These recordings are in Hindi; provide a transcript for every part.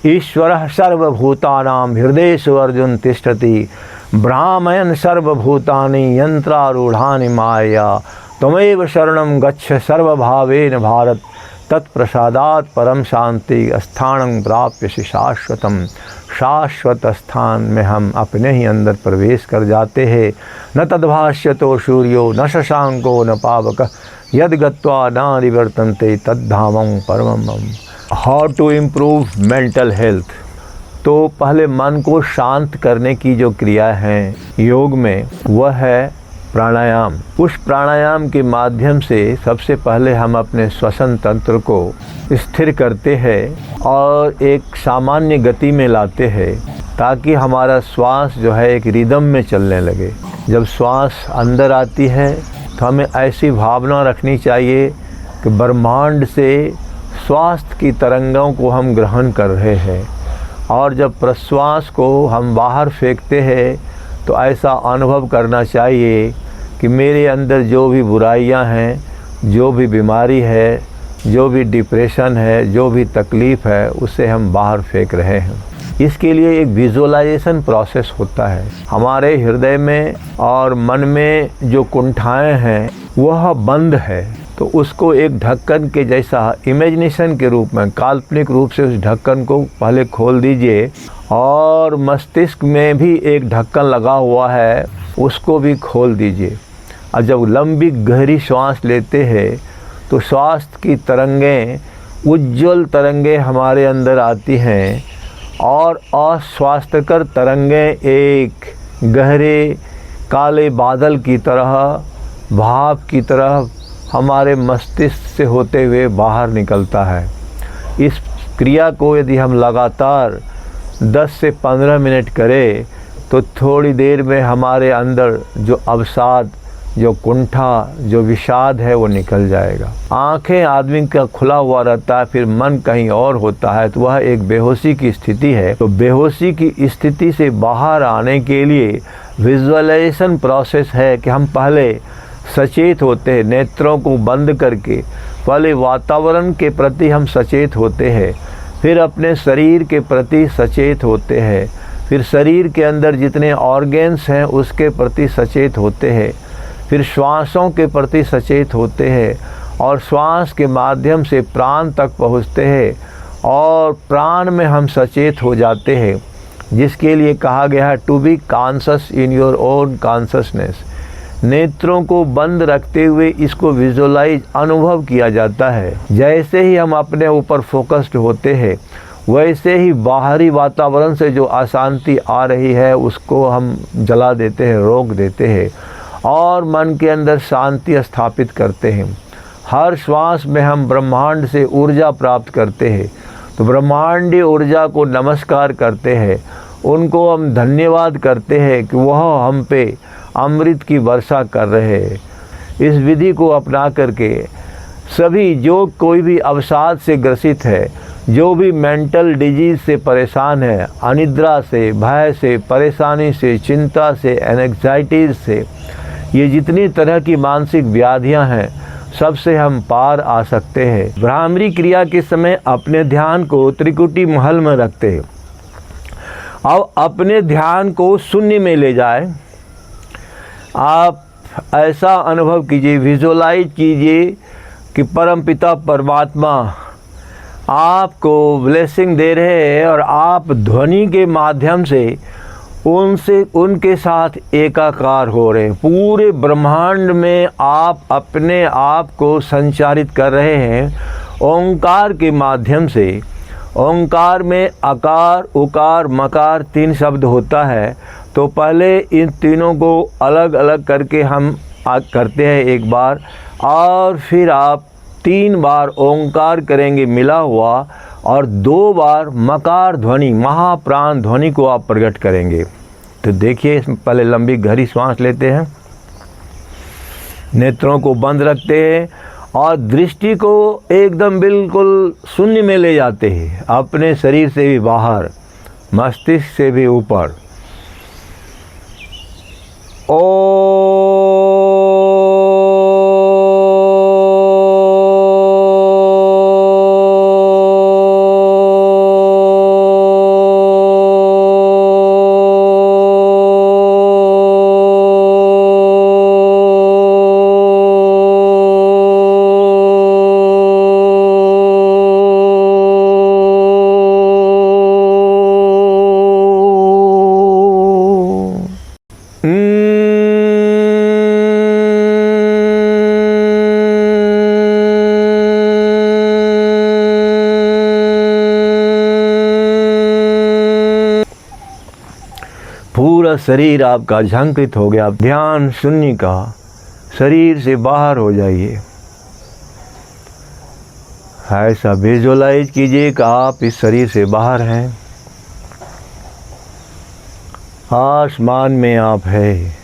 ईश्वरः सर्वभूतानां हृदयेषु अर्जुन तिष्ठति भ्रामयन् सर्वभूतानि यंत्रारूढ़ानि मायया त्वमेव शरणं गच्छ सर्वभावेन भारत तत्प्रसादात् परम शांति स्थानं प्राप्यसि शाश्वतम। शाश्वत स्थान में हम अपने ही अंदर प्रवेश कर जाते हैं। न तद्भाष्यतो सूर्यो न शशांको न पावकः यद् गत्वा न निवर्तन्ते तद्धामं परमं मम। How to improve mental health. तो पहले मन को शांत करने की जो क्रिया है योग में वह है प्राणायाम। उस प्राणायाम के माध्यम से सबसे पहले हम अपने श्वसन तंत्र को स्थिर करते हैं और एक सामान्य गति में लाते हैं ताकि हमारा श्वास जो है एक रिदम में चलने लगे। जब श्वास अंदर आती है तो हमें ऐसी भावना रखनी चाहिए कि ब्रह्मांड से स्वास्थ्य की तरंगों को हम ग्रहण कर रहे हैं, और जब प्रश्वास को हम बाहर फेंकते हैं तो ऐसा अनुभव करना चाहिए कि मेरे अंदर जो भी बुराइयां हैं, जो भी बीमारी है, जो भी डिप्रेशन है, जो भी तकलीफ़ है, उसे हम बाहर फेंक रहे हैं। इसके लिए एक विजुअलाइजेशन प्रोसेस होता है। हमारे हृदय में और मन में जो कुंठाएं हैं वह बंद है, तो उसको एक ढक्कन के जैसा इमेजिनेशन के रूप में, काल्पनिक रूप से उस ढक्कन को पहले खोल दीजिए, और मस्तिष्क में भी एक ढक्कन लगा हुआ है उसको भी खोल दीजिए। और जब लंबी गहरी श्वास लेते हैं तो स्वास्थ्य की तरंगें, उज्ज्वल तरंगें हमारे अंदर आती हैं, और अस्वास्थ्यकर तरंगें एक गहरे काले बादल की तरह, भाप की तरह हमारे मस्तिष्क से होते हुए बाहर निकलता है। इस क्रिया को यदि हम लगातार 10 से 15 मिनट करें तो थोड़ी देर में हमारे अंदर जो अवसाद, जो कुंठा, जो विषाद है वो निकल जाएगा। आंखें आदमी का खुला हुआ रहता है, फिर मन कहीं और होता है, तो वह एक बेहोशी की स्थिति है। तो बेहोशी की स्थिति से बाहर आने के लिए विजुअलाइजेशन प्रोसेस है कि हम पहले सचेत होते हैं, नेत्रों को बंद करके पहले वातावरण के प्रति हम सचेत होते हैं, फिर अपने शरीर के प्रति सचेत होते हैं, फिर शरीर के अंदर जितने ऑर्गेन्स हैं उसके प्रति सचेत होते हैं, फिर श्वासों के प्रति सचेत होते हैं, और श्वास के माध्यम से प्राण तक पहुँचते हैं, और प्राण में हम सचेत हो जाते हैं, जिसके लिए कहा गया है to be conscious in your own consciousness. नेत्रों को बंद रखते हुए इसको विजुअलाइज, अनुभव किया जाता है। जैसे ही हम अपने ऊपर फोकस्ड होते हैं वैसे ही बाहरी वातावरण से जो अशांति आ रही है उसको हम जला देते हैं, रोक देते हैं, और मन के अंदर शांति स्थापित करते हैं। हर श्वास में हम ब्रह्मांड से ऊर्जा प्राप्त करते हैं, तो ब्रह्मांडीय ऊर्जा को नमस्कार करते हैं, उनको हम धन्यवाद करते हैं कि वह हम पे अमृत की वर्षा कर रहे हैं। इस विधि को अपना करके सभी जो कोई भी अवसाद से ग्रसित है, जो भी मेंटल डिजीज से परेशान है, अनिद्रा से, भय से, परेशानी से, चिंता से, एंग्जाइटीज से, ये जितनी तरह की मानसिक व्याधियां हैं सबसे हम पार आ सकते हैं। भ्रामरी क्रिया के समय अपने ध्यान को त्रिकुटी महल में रखते हैं। अब अपने ध्यान को शून्य में ले जाए। आप ऐसा अनुभव कीजिए, विजुअलाइज कीजिए कि परमपिता परमात्मा आपको ब्लेसिंग दे रहे हैं, और आप ध्वनि के माध्यम से उनके साथ एकाकार हो रहे हैं। पूरे ब्रह्मांड में आप अपने आप को संचारित कर रहे हैं ओंकार के माध्यम से। ओंकार में अकार, उकार, मकार 3 शब्द होता है, तो पहले इन तीनों को अलग अलग करके हम करते हैं एक बार, और फिर आप 3 बार ओंकार करेंगे मिला हुआ, और 2 बार मकार ध्वनि, महाप्राण ध्वनि को आप प्रकट करेंगे। तो देखिए, इसमें पहले लंबी गहरी सांस लेते हैं, नेत्रों को बंद रखते हैं, और दृष्टि को एकदम बिल्कुल शून्य में ले जाते हैं, अपने शरीर से भी बाहर, मस्तिष्क से भी ऊपर। पूरा शरीर आपका झंकृत हो गया। ध्यान शून्य का, शरीर से बाहर हो जाइए। ऐसा विजुअलाइज कीजिए कि आप इस शरीर से बाहर हैं, आसमान में आप हैं,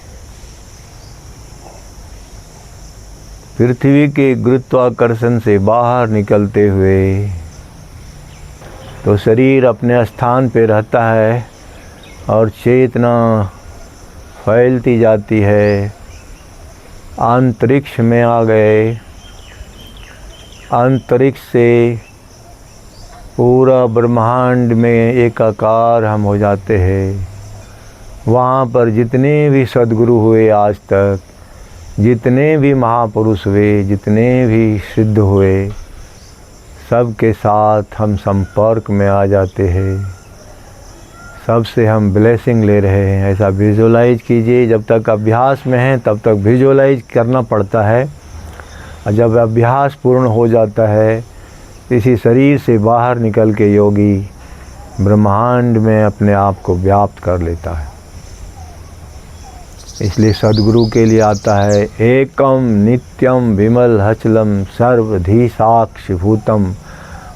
पृथ्वी के गुरुत्वाकर्षण से बाहर निकलते हुए तो शरीर अपने स्थान पे रहता है और चेतना फैलती जाती है। अंतरिक्ष में आ गए, अंतरिक्ष से पूरा ब्रह्मांड में एकाकार हम हो जाते हैं। वहाँ पर जितने भी सद्गुरु हुए आज तक, जितने भी महापुरुष हुए, जितने भी सिद्ध हुए, सबके साथ हम संपर्क में आ जाते हैं, सबसे हम ब्लेसिंग ले रहे हैं। ऐसा विजुअलाइज कीजिए। जब तक अभ्यास में हैं तब तक विजुअलाइज करना पड़ता है, और जब अभ्यास पूर्ण हो जाता है इसी शरीर से बाहर निकल के योगी ब्रह्मांड में अपने आप को व्याप्त कर लेता है। इसलिए सद्गुरु के लिए आता है, एकम नित्यम विमल हचलम सर्वधि साक्षिभूतम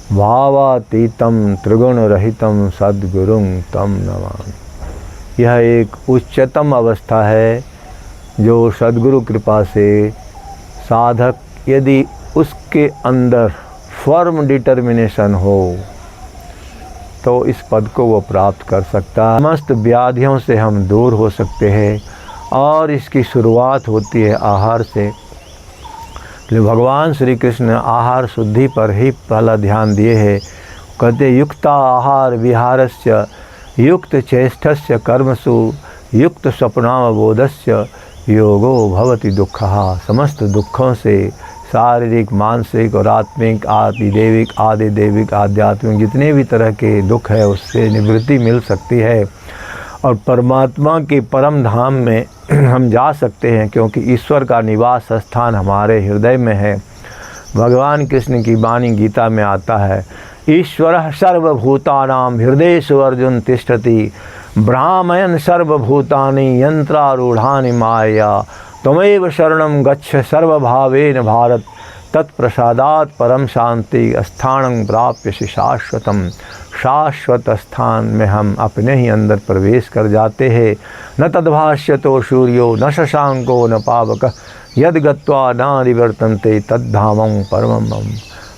भावातीतम त्रिगुण रहितम सद्गुरुं तम नमामि। यह एक उच्चतम अवस्था है जो सद्गुरु कृपा से साधक यदि उसके अंदर फर्म डिटर्मिनेशन हो तो इस पद को वो प्राप्त कर सकता है। समस्त व्याधियों से हम दूर हो सकते हैं और इसकी शुरुआत होती है आहार से। जो भगवान श्री कृष्ण आहार शुद्धि पर ही पहला ध्यान दिए है। कहते युक्ता आहार विहारस्य युक्त चेष्टस्य कर्मसु युक्त स्वप्नावबोधस्य योगो भवति दुःखः। समस्त दुखों से शारीरिक, मानसिक और आत्मिक, आदि दैविक आध्यात्मिक जितने भी तरह के दुख है उससे निवृत्ति मिल सकती है और परमात्मा के परम धाम में हम जा सकते हैं, क्योंकि ईश्वर का निवास स्थान हमारे हृदय में है। भगवान कृष्ण की वाणी गीता में आता है, ईश्वरः सर्वभूतानां हृदयेषु अर्जुन तिष्ठति भ्रामयन् सर्वभूतानि यन्त्रारूढानि मायया त्वमेव शरणं गच्छ सर्वभावेन भारत तत्प्रसादात् परम शांति स्थानं प्राप्यसि शाश्वतम। शाश्वत स्थान में हम अपने ही अंदर प्रवेश कर जाते हैं। न तद्भाष्यतो सूर्यो न शशांको न पावकः यद गत्वा न निवर्तन्ते तद्धामं परमं मम।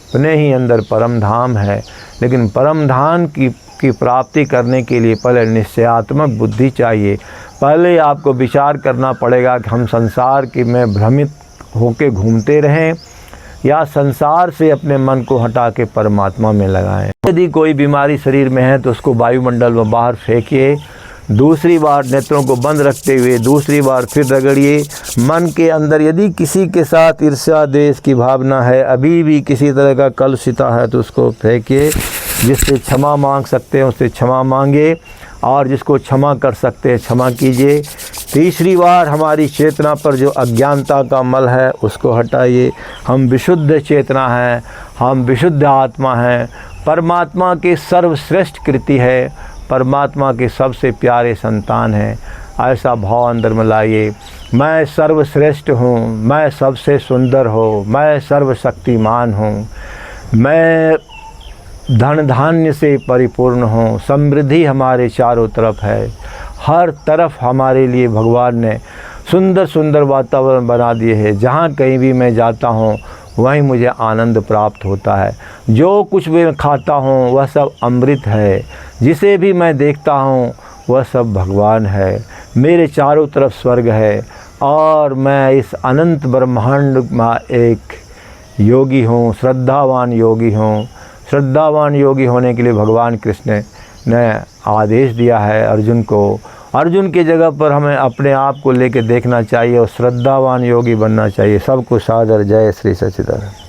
अपने ही अंदर परम धाम है, लेकिन परम धाम की प्राप्ति करने के लिए पहले निश्चयात्मक बुद्धि चाहिए। पहले आपको विचार करना पड़ेगा कि हम संसार की में भ्रमित होके घूमते रहें या संसार से अपने मन को हटा के परमात्मा में लगाएं। यदि कोई बीमारी शरीर में है तो उसको वायुमंडल में बाहर फेंकिए, दूसरी बार नेत्रों को बंद रखते हुए दूसरी बार फिर रगड़िए। मन के अंदर यदि किसी के साथ ईर्ष्या द्वेष की भावना है, अभी भी किसी तरह का कलुषिता है तो उसको फेंकिए। जिससे क्षमा मांग सकते हैं उससे क्षमा मांगे और जिसको क्षमा कर सकते हैं क्षमा कीजिए। तीसरी बार हमारी चेतना पर जो अज्ञानता का मल है उसको हटाइए। हम विशुद्ध चेतना हैं, हम विशुद्ध आत्मा हैं, परमात्मा के सर्वश्रेष्ठ कृति है, परमात्मा के सबसे प्यारे संतान हैं। ऐसा भाव अंदर में लाइए। मैं सर्वश्रेष्ठ हूँ, मैं सबसे सुंदर हूँ, मैं सर्वशक्तिमान हूँ, मैं धन धान्य से परिपूर्ण हूँ, समृद्धि हमारे चारों तरफ है। हर तरफ हमारे लिए भगवान ने सुंदर सुंदर वातावरण बना दिए हैं। जहाँ कहीं भी मैं जाता हूँ वहीं मुझे आनंद प्राप्त होता है। जो कुछ भी मैं खाता हूँ वह सब अमृत है। जिसे भी मैं देखता हूँ वह सब भगवान है। मेरे चारों तरफ स्वर्ग है और मैं इस अनंत ब्रह्मांड में एक योगी हूँ, श्रद्धावान योगी हूँ। श्रद्धावान योगी होने के लिए भगवान कृष्ण ने आदेश दिया है अर्जुन को। अर्जुन की जगह पर हमें अपने आप को लेकर देखना चाहिए और श्रद्धावान योगी बनना चाहिए। सबको सादर जय श्री सच्चिदानंद।